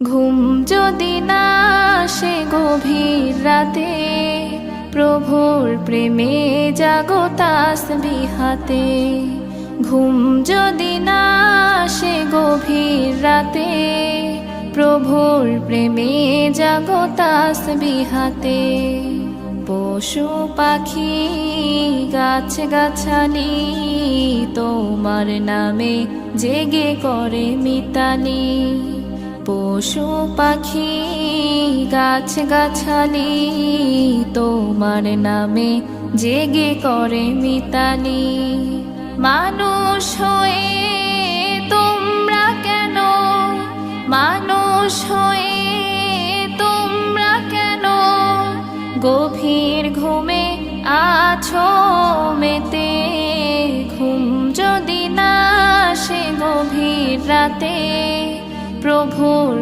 ঘুম যদি না আসে গভীর রাতে, প্রভুর প্রেমে জাগো তাসবিহাতে। ঘুম যদি না আসে গভীর রাতে, প্রভুর প্রেমে জাগো তাসবিহাতে। পশু পাখি গাছ গাছালি তোমার নামে জেগে করে মিতালি। পশু পাখি গাছ গাছালি তোমার নামে জেগে করে মিতালি। মানুষ হয়ে তোমরা কেন, মানুষ হয়ে তোমরা কেন গভীর ঘুমে আছো মেতে। ঘুম যদি না আসে গভীর রাতে, প্রভুর